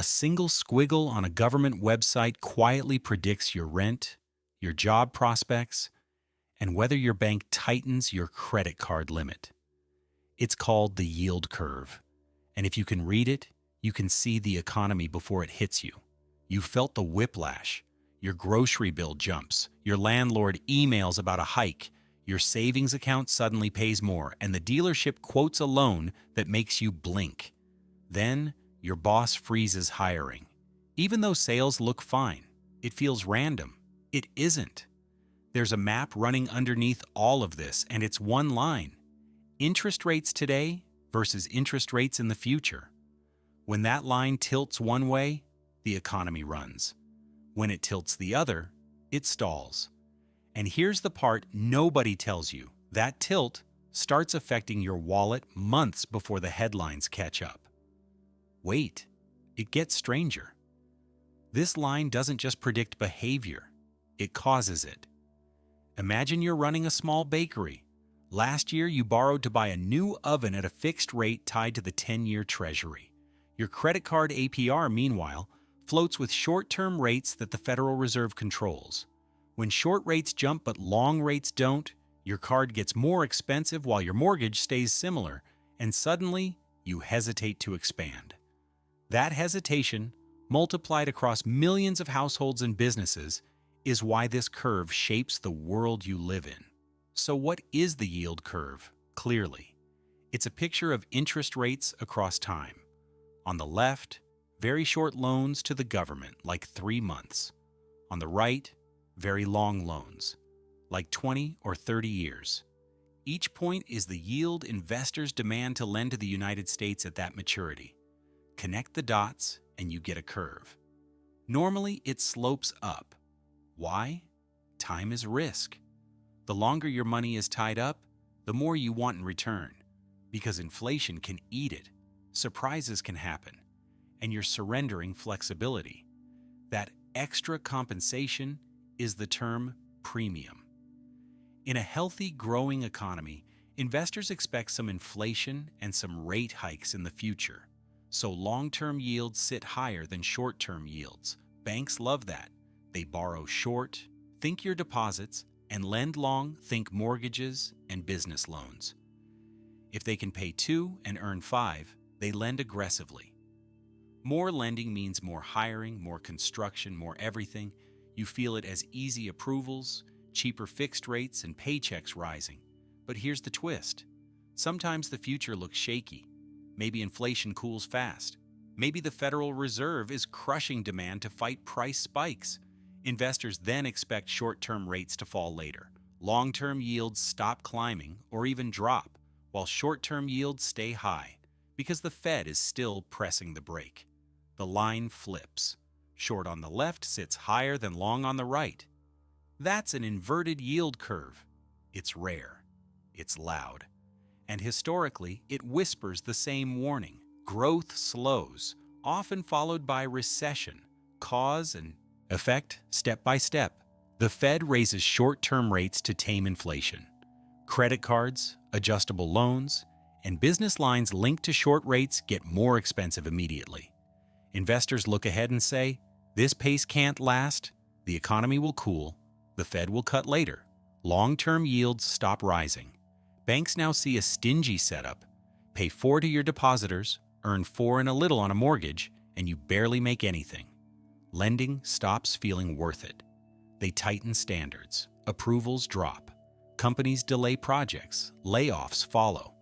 A single squiggle on a government website quietly predicts your rent, your job prospects, and whether your bank tightens your credit card limit. It's called the yield curve. And if you can read it, you can see the economy before it hits you. You felt the whiplash. Your grocery bill jumps. Your landlord emails about a hike. Your savings account suddenly pays more, and the dealership quotes a loan that makes you blink. Then, your boss freezes hiring. Even though sales look fine, it feels random. It isn't. There's a map running underneath all of this, and it's one line. Interest rates today versus interest rates in the future. When that line tilts one way, the economy runs. When it tilts the other, it stalls. And here's the part nobody tells you. That tilt starts affecting your wallet months before the headlines catch up. Wait, it gets stranger. This line doesn't just predict behavior, it causes it. Imagine you're running a small bakery. Last year, you borrowed to buy a new oven at a fixed rate tied to the 10-year Treasury. Your credit card APR, meanwhile, floats with short-term rates that the Federal Reserve controls. When short rates jump but long rates don't, your card gets more expensive while your mortgage stays similar, and suddenly, you hesitate to expand. That hesitation, multiplied across millions of households and businesses, is why this curve shapes the world you live in. So what is the yield curve? Clearly, it's a picture of interest rates across time. On the left, very short loans to the government, like 3 months. On the right, very long loans, like 20 or 30 years. Each point is the yield investors demand to lend to the United States at that maturity. Connect the dots and you get a curve. Normally, it slopes up. Why? Time is risk. The longer your money is tied up, the more you want in return, because inflation can eat it, surprises can happen, and you're surrendering flexibility. That extra compensation is the term premium. In a healthy, growing economy, investors expect some inflation and some rate hikes in the future. So long-term yields sit higher than short-term yields. Banks love that. They borrow short, think your deposits, and lend long, think mortgages and business loans. If they can pay 2 and earn 5, they lend aggressively. More lending means more hiring, more construction, more everything. You feel it as easy approvals, cheaper fixed rates, and paychecks rising. But here's the twist. Sometimes the future looks shaky. Maybe inflation cools fast. Maybe the Federal Reserve is crushing demand to fight price spikes. Investors then expect short-term rates to fall later. Long-term yields stop climbing or even drop, while short-term yields stay high, because the Fed is still pressing the brake. The line flips. Short on the left sits higher than long on the right. That's an inverted yield curve. It's rare. It's loud. And historically, it whispers the same warning. Growth slows, often followed by recession. Cause and effect, step by step. The Fed raises short-term rates to tame inflation. Credit cards, adjustable loans, and business lines linked to short rates get more expensive immediately. Investors look ahead and say, this pace can't last, the economy will cool, the Fed will cut later. Long-term yields stop rising. Banks now see a stingy setup. Pay 4 to your depositors, earn 4 and a little on a mortgage, and you barely make anything. Lending stops feeling worth it. They tighten standards. Approvals drop. Companies delay projects. Layoffs follow.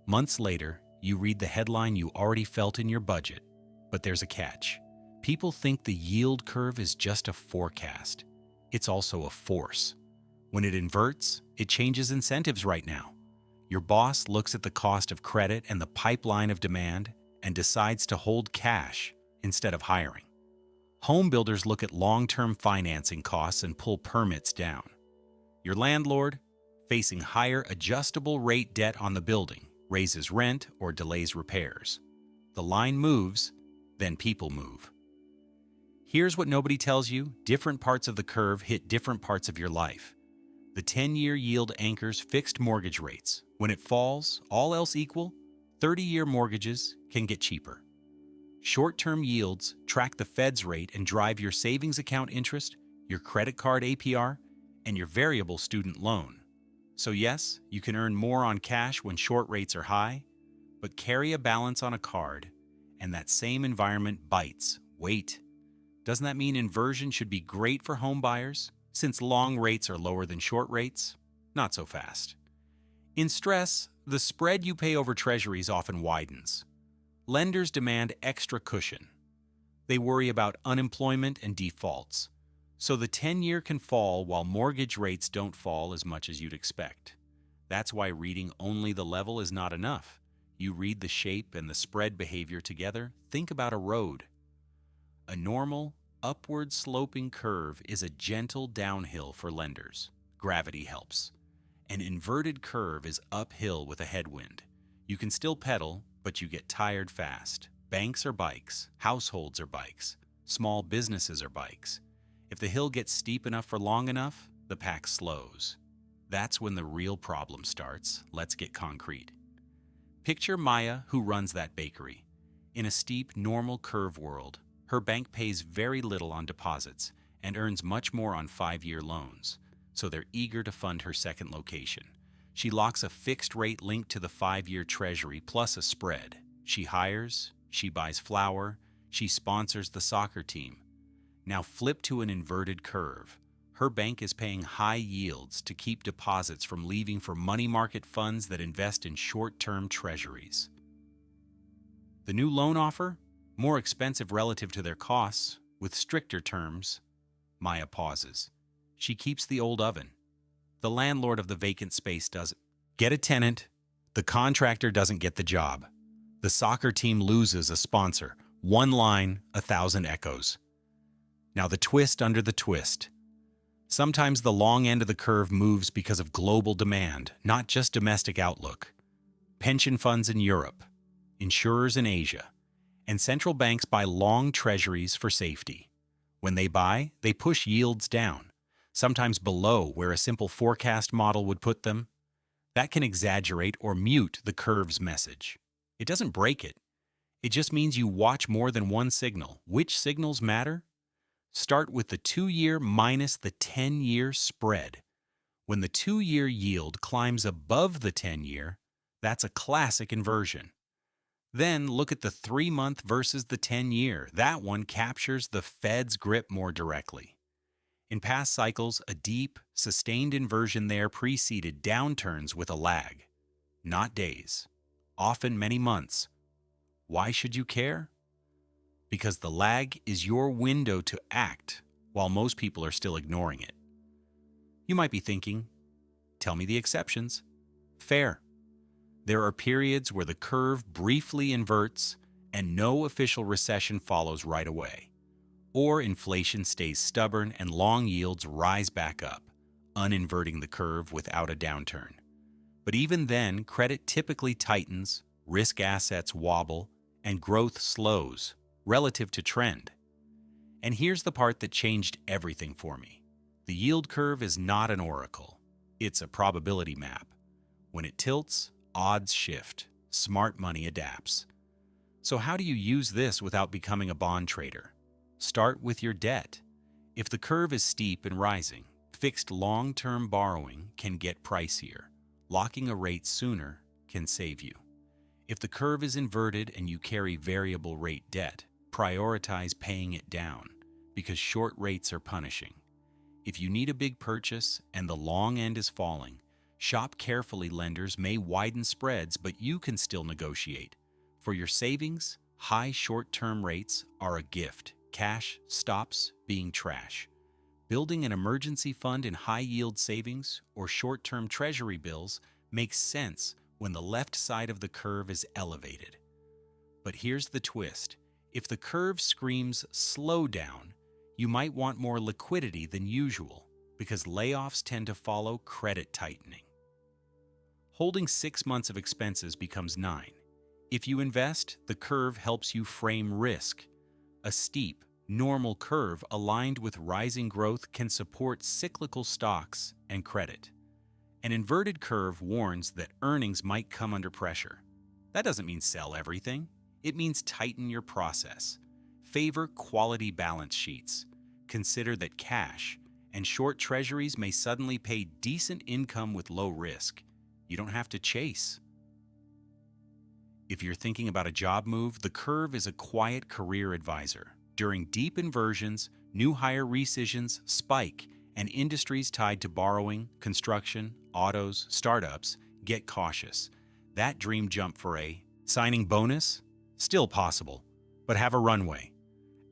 Months later, you read the headline you already felt in your budget. But there's a catch. People think the yield curve is just a forecast. It's also a force. When it inverts, it changes incentives right now. Your boss looks at the cost of credit and the pipeline of demand and decides to hold cash instead of hiring. Home builders look at long-term financing costs and pull permits down. Your landlord, facing higher adjustable rate debt on the building, raises rent or delays repairs. The line moves, then people move. Here's what nobody tells you. Different parts of the curve hit different parts of your life. The 10-year yield anchors fixed mortgage rates. When it falls, all else equal, 30-year mortgages can get cheaper. Short-term yields track the Fed's rate and drive your savings account interest, your credit card APR, and your variable student loan. So yes, you can earn more on cash when short rates are high, but carry a balance on a card, and that same environment bites. Wait, doesn't that mean inversion should be great for home buyers, since long rates are lower than short rates? Not so fast. In stress, the spread you pay over treasuries often widens. Lenders demand extra cushion. They worry about unemployment and defaults. So the 10-year can fall while mortgage rates don't fall as much as you'd expect. That's why reading only the level is not enough. You read the shape and the spread behavior together. Think about a road. A normal, upward sloping curve is a gentle downhill for lenders. Gravity helps. An inverted curve is uphill with a headwind. You can still pedal, but you get tired fast. Banks are bikes, households are bikes, small businesses are bikes. If the hill gets steep enough for long enough, the pack slows. That's when the real problem starts. Let's get concrete. Picture Maya, who runs that bakery. In a steep, normal curve world, her bank pays very little on deposits and earns much more on 5-year loans, so they're eager to fund her second location. She locks a fixed rate linked to the 5-year treasury plus a spread. She hires, she buys flour, she sponsors the soccer team. Now flip to an inverted curve. Her bank is paying high yields to keep deposits from leaving for money market funds that invest in short-term treasuries. The new loan offer? More expensive relative to their costs, with stricter terms. Maya pauses. She keeps the old oven. The landlord of the vacant space doesn't get a tenant. The contractor doesn't get the job. The soccer team loses a sponsor. One line, 1,000 echoes. Now the twist under the twist. Sometimes the long end of the curve moves because of global demand, not just domestic outlook. Pension funds in Europe, insurers in Asia, and central banks buy long treasuries for safety. When they buy, they push yields down, sometimes below where a simple forecast model would put them. That can exaggerate or mute the curve's message. It doesn't break it. It just means you watch more than one signal. Which signals matter? Start with the 2-year minus the 10-year spread. When the 2-year yield climbs above the 10-year, that's a classic inversion. Then look at the 3-month versus the 10-year. That one captures the Fed's grip more directly. In past cycles, a deep, sustained inversion there preceded downturns with a lag. Not days, often many months. Why should you care? Because the lag is your window to act while most people are still ignoring it. You might be thinking, tell me the exceptions. Fair. There are periods where the curve briefly inverts and no official recession follows right away. Or inflation stays stubborn and long yields rise back up, uninverting the curve without a downturn. But even then, credit typically tightens, risk assets wobble, and growth slows relative to trend. And here's the part that changed everything for me. The yield curve is not an oracle. It's a probability map. When it tilts, odds shift. Smart money adapts. So how do you use this without becoming a bond trader? Start with your debt. If the curve is steep and rising, fixed long-term borrowing can get pricier. Locking a rate sooner can save you. If the curve is inverted and you carry variable rate debt, prioritize paying it down because short rates are punishing. If you need a big purchase and the long end is falling, shop carefully. Lenders may widen spreads, but you can still negotiate. For your savings, high short-term rates are a gift. Cash stops being trash. Building an emergency fund in high-yield savings or short-term treasury bills makes sense when the left side of the curve is elevated. But here's the twist. If the curve screams slow down, you might want more liquidity than usual because layoffs tend to follow credit tightening. Holding 6 months of expenses becomes 9. If you invest, the curve helps you frame risk. A steep, normal curve aligned with rising growth can support cyclical stocks and credit. An inverted curve warns that earnings might come under pressure. That doesn't mean sell everything. It means tighten your process. Favor quality balance sheets. Consider that cash and short treasuries may suddenly pay decent income with low risk. You don't have to chase. If you're thinking about a job move, the curve is a quiet career advisor. During deep inversions, new hire rescissions spike, and industries tied to borrowing, construction, autos, startups get cautious. That dream jump for a signing bonus? Still possible, but have a runway.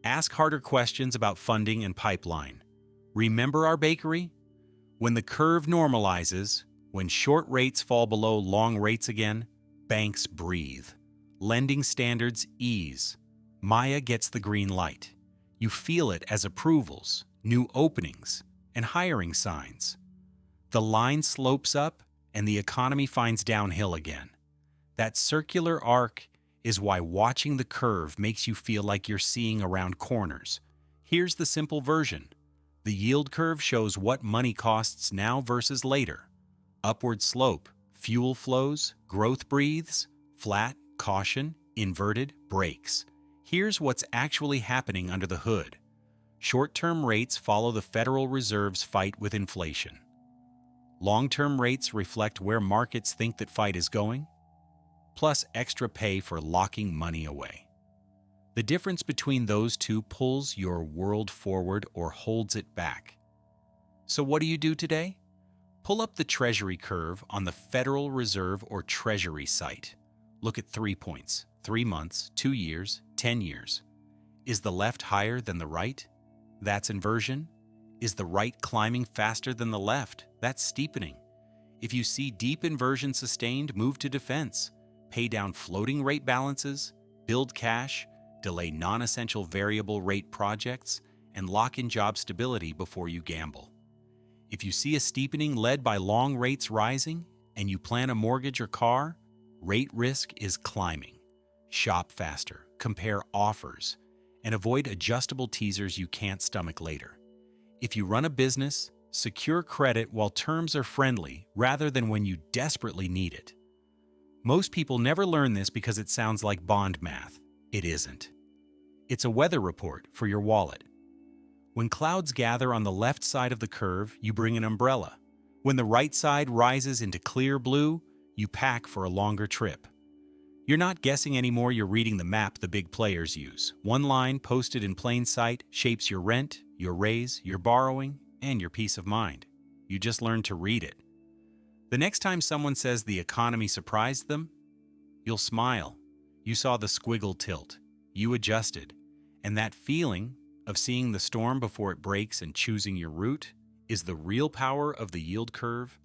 Ask harder questions about funding and pipeline. Remember our bakery? When the curve normalizes, when short rates fall below long rates again, banks breathe. Lending standards ease. Maya gets the green light. You feel it as approvals, new openings, and hiring signs. The line slopes up and the economy finds downhill again. That circular arc is why watching the curve makes you feel like you're seeing around corners. Here's the simple version. The yield curve shows what money costs now versus later. Upward slope, fuel flows, growth breathes, flat, caution, inverted, breaks. Here's what's actually happening under the hood. Short-term rates follow the Federal Reserve's fight with inflation. Long-term rates reflect where markets think that fight is going, plus extra pay for locking money away. The difference between those two pulls your world forward or holds it back. So what do you do today? Pull up the Treasury curve on the Federal Reserve or Treasury site. Look at 3 points, 3 months, 2 years, 10 years. Is the left higher than the right? That's inversion. Is the right climbing faster than the left? That's steepening. If you see deep inversion sustained, move to defense. Pay down floating rate balances, build cash, delay non-essential variable rate projects, and lock in job stability before you gamble. If you see a steepening led by long rates rising and you plan a mortgage or car, rate risk is climbing. Shop faster, compare offers, and avoid adjustable teasers you can't stomach later. If you run a business, secure credit while terms are friendly rather than when you desperately need it. Most people never learn this because it sounds like bond math. It isn't. It's a weather report for your wallet. When clouds gather on the left side of the curve, you bring an umbrella. When the right side rises into clear blue, you pack for a longer trip. You're not guessing anymore, you're reading the map the big players use. One line posted in plain sight shapes your rent, your raise, your borrowing, and your peace of mind. You just learned to read it. The next time someone says the economy surprised them, you'll smile. You saw the squiggle tilt. You adjusted. And that feeling of seeing the storm before it breaks and choosing your route is the real power of the yield curve